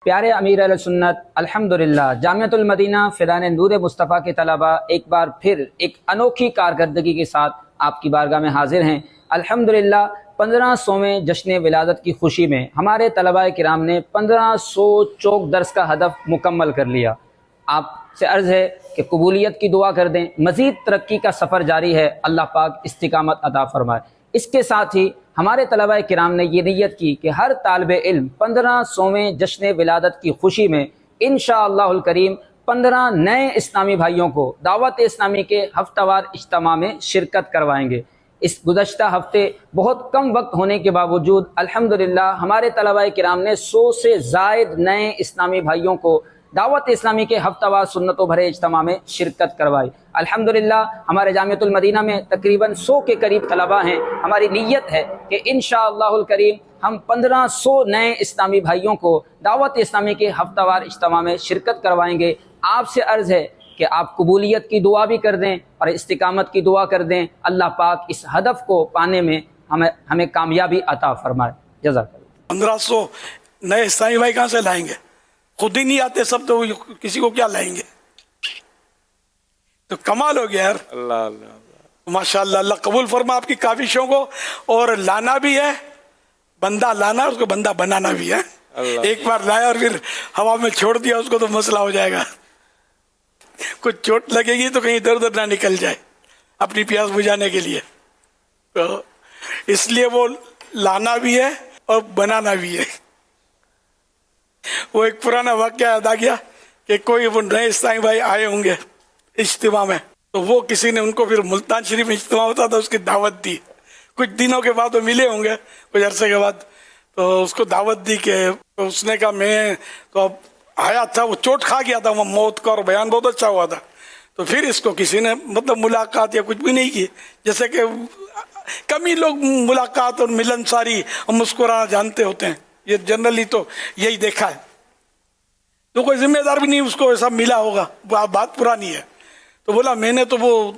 پیارے امیر علیہ سنت الحمدللہ جامعۃ المدینہ فیضان نور مصطفیٰ کے طلباء ایک بار پھر ایک انوکھی کارکردگی کے ساتھ آپ کی بارگاہ میں حاضر ہیں۔ الحمدللہ 1500ویں جشن ولادت کی خوشی میں ہمارے طلباء کرام نے 1500 چوک درس کا ہدف مکمل کر لیا۔ آپ سے عرض ہے کہ قبولیت کی دعا کر دیں، مزید ترقی کا سفر جاری ہے، اللہ پاک استقامت عطا فرمائے۔ اس کے ساتھ ہی ہمارے طلباء کرام نے یہ نیت کی کہ ہر طالب علم 1500ویں جشن ولادت کی خوشی میں انشاءاللہ الکریم 15 نئے اسلامی بھائیوں کو دعوت اسلامی کے ہفتہ وار اجتماع میں شرکت کروائیں گے۔ اس گزشتہ ہفتے بہت کم وقت ہونے کے باوجود الحمدللہ ہمارے طلباء کرام نے 100 سے زائد نئے اسلامی بھائیوں کو دعوت اسلامی کے ہفتہ وار سنتوں بھرے اجتماع میں شرکت کروائی۔ الحمدللہ ہمارے جامعۃ المدینہ میں تقریباً 100 کے قریب طلباء ہیں۔ ہماری نیت ہے کہ انشاءاللہ الکریم ہم 1500 نئے اسلامی بھائیوں کو دعوت اسلامی کے ہفتہ وار اجتماع میں شرکت کروائیں گے۔ آپ سے عرض ہے کہ آپ قبولیت کی دعا بھی کر دیں اور استقامت کی دعا کر دیں، اللہ پاک اس ہدف کو پانے میں ہمیں کامیابی عطا فرمائے۔ جزاک اللہ۔ 1500 نئے اسلامی بھائی کہاں سے لائیں گے؟ خود ہی نہیں آتے سب، تو کسی کو کیا لائیں گے؟ تو کمال ہو گیا یار۔ اللہ اللہ ماشاءاللہ، اللہ قبول فرما آپ کی کاوشوں کو۔ اور لانا بھی ہے، بندہ لانا، اس کو بندہ بنانا بھی ہے۔ ایک بار لایا اور پھر ہوا میں چھوڑ دیا اس کو تو مسئلہ ہو جائے گا۔ کچھ چوٹ لگے گی تو کہیں ادھر ادھر نہ نکل جائے اپنی پیاس بجھانے کے لیے۔ تو اس لیے وہ لانا بھی ہے اور بنانا بھی ہے۔ وہ ایک پرانا واقعہ یاد آ گیا کہ کوئی وہ نئے اسلامی بھائی آئے ہوں گے اجتماع میں، تو وہ کسی نے ان کو پھر ملتان شریف میں اجتماع ہوتا تھا اس کی دعوت دی۔ کچھ دنوں کے بعد وہ ملے ہوں گے، کچھ عرصے کے بعد، تو اس کو دعوت دی کہ اس نے کہا میں تو اب آیا تھا، وہ چوٹ کھا گیا تھا، وہ موت کا، اور بیان بہت اچھا ہوا تھا۔ تو پھر اس کو کسی نے مطلب ملاقات یا کچھ بھی نہیں کی، جیسے کہ کم ہی لوگ ملاقات اور ملنساری اور مسکرانا جانتے ہوتے ہیں، یہ جنرلی تو یہی دیکھا ہے۔ تو کوئی ذمہ دار بھی نہیں اس کو ایسا ملا ہوگا، بات پرانی ہے۔ تو بولا میں نے تو وہ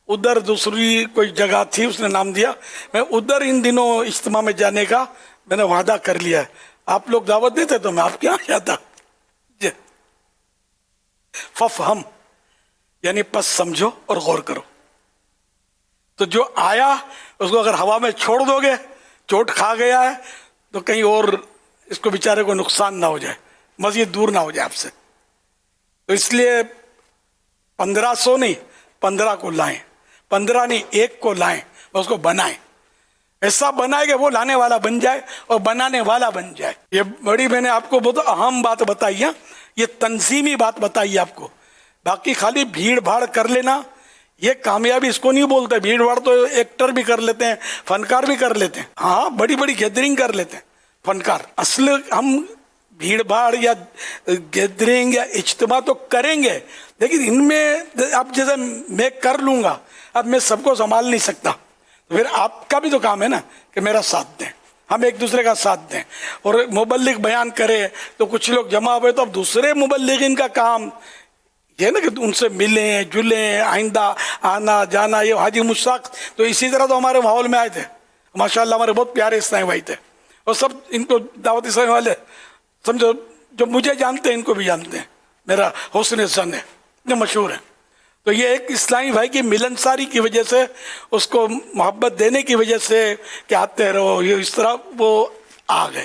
ادھر دوسری کوئی جگہ تھی، اس نے نام دیا، میں ادھر ان دنوں اجتماع میں جانے کا میں نے وعدہ کر لیا ہے، آپ لوگ دعوت دیتے تو میں آپ کے یہاں جاتا۔ جی ففہم یعنی پس سمجھو اور غور کرو۔ تو جو آیا اس کو اگر ہوا میں چھوڑ دو گے، چوٹ کھا گیا ہے، تو کہیں اور اس کو بیچارے کو نقصان نہ ہو جائے، مزید دور نہ ہو جائے آپ سے۔ تو اس لیے 1500 نہیں 15 کو لائیں، 15 نہیں 1 کو لائیں، اس کو بنائیں، ایسا بنائے کہ وہ لانے والا بن جائے اور بنانے والا بن جائے۔ یہ بڑی میں نے آپ کو بہت اہم بات بتائی ہے، یہ تنظیمی بات بتائی آپ کو۔ باقی خالی بھیڑ بھاڑ کر لینا یہ کامیابی اس کو نہیں بولتے۔ بھیڑ بھاڑ تو ایکٹر بھی کر لیتے ہیں، فنکار بھی کر لیتے ہیں، ہاں بڑی بڑی گیدرنگ کر لیتے ہیں فنکار۔ اصل ہم بھیڑ بھاڑ یا گیدرنگ یا اجتماع تو کریں گے، لیکن ان میں اب جیسے میں کر لوں گا، اب میں سب کو سنبھال نہیں سکتا، پھر آپ کا بھی تو کام ہے نا کہ میرا ساتھ دیں، ہم ایک دوسرے کا ساتھ دیں۔ اور مبلغ بیان کرے تو کچھ لوگ جمع ہوئے تو اب دوسرے مبلغین کا کام یہ نا کہ ان سے ملیں جلیں، آئندہ آنا جانا۔ یہ حاجی مشتاق تو اسی طرح تو ہمارے ماحول میں آئے تھے، ماشاءاللہ ہمارے بہت پیارے اسلامی بھائی تھے، اور سب ان کو دعوت اسلامی والے سمجھو جو مجھے جانتے ہیں ان کو بھی جانتے ہیں، میرا حسن ظن ہے، یہ مشہور ہے۔ تو یہ ایک اسلامی بھائی کی ملنساری کی وجہ سے، اس کو محبت دینے کی وجہ سے کہ آتے رہو، یہ اس طرح وہ آ گئے۔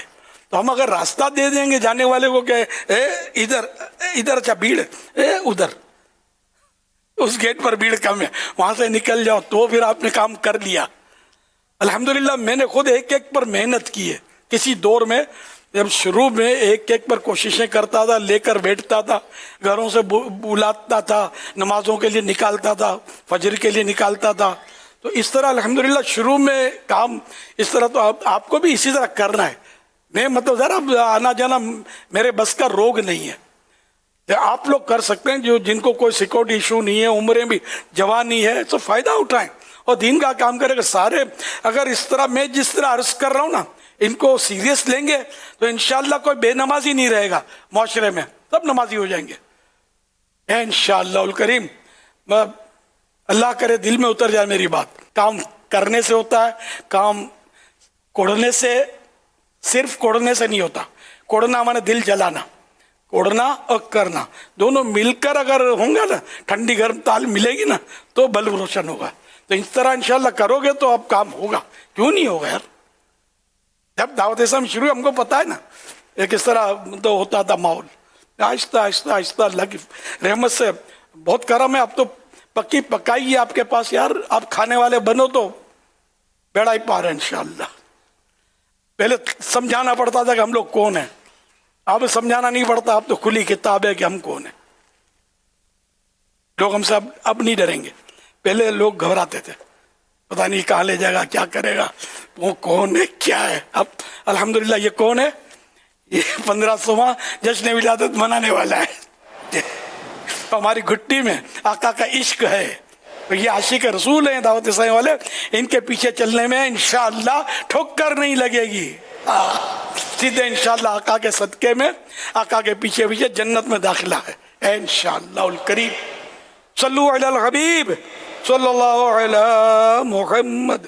تو ہم اگر راستہ دے دیں گے جانے والے کو کہ اے ادھر ادھر، اچھا بھیڑ اے ادھر، اس گیٹ پر بھیڑ کم ہے وہاں سے نکل جاؤ، تو پھر آپ نے کام کر لیا۔ الحمدللہ میں نے خود ایک ایک پر محنت کی ہے۔ کسی دور میں جب شروع میں ایک ایک پر کوششیں کرتا تھا، لے کر بیٹھتا تھا، گھروں سے بلاتا تھا، نمازوں کے لیے نکالتا تھا، فجر کے لیے نکالتا تھا۔ تو اس طرح الحمدللہ شروع میں کام اس طرح، تو آپ کو بھی اسی طرح کرنا ہے۔ میں مطلب ذرا آنا جانا میرے بس کا روگ نہیں ہے، آپ لوگ کر سکتے ہیں، جو جن کو کوئی سیکورٹی ایشو نہیں ہے، عمریں بھی جوانی ہے، تو فائدہ اٹھائیں اور دین کا کام کریں۔ سارے اگر اس طرح میں جس طرح عرض کر رہا ہوں نا، ان کو سیریس لیں گے تو انشاءاللہ کوئی بے نمازی نہیں رہے گا معاشرے میں، سب نمازی ہو جائیں گے انشاءاللہ الکریم۔ اللہ کرے دل میں اتر جائے میری بات۔ کام کرنے سے ہوتا ہے، کام کوڑنے سے، صرف کوڑنے سے نہیں ہوتا۔ کوڑنا مانے دل جلانا، کوڑنا اور کرنا دونوں مل کر اگر ہوں گے نا, ٹھنڈی گرم تال ملے گی نا تو بلب روشن ہوگا. تو اس طرح انشاءاللہ کرو گے تو اب کام ہوگا. کیوں نہیں ہوگا یار؟ جب دعوت اسلامی شروع ہم کو پتا ہے نا یہ کس طرح تو ہوتا تھا ماحول. آہستہ آہستہ آہستہ اللہ کی رحمت سے بہت کرم ہے. اب تو پکی پکائی ہے آپ کے پاس یار, آپ کھانے والے بنو تو بیڑا ہی پار ہے انشاءاللہ. پہلے سمجھانا پڑتا تھا کہ ہم لوگ کون ہیں, اب سمجھانا نہیں پڑتا, اب تو کھلی کتاب ہے کہ ہم کون ہیں. لوگ ہم سے اب نہیں ڈریں گے. پہلے لوگ گھبراتے تھے, پتہ نہیں کہاں لے جائے گا, کیا کرے گا, وہ کون ہے, کیا ہے. اب الحمدللہ یہ کون ہے, یہ 1500واں جشن ولادت منانے والا ہے. ہماری گھٹی میں آقا کا عشق ہے. یہ عاشق رسول ہیں دعوت اسلامی والے, ان کے پیچھے چلنے میں انشاءاللہ ٹھوکر نہیں لگے گی. سیدھے انشاءاللہ آقا کے صدقے میں آقا کے پیچھے پیچھے جنت میں داخلہ ہے انشاءاللہ الکریم. صلو علی الحبیب صلی اللہ علی محمد.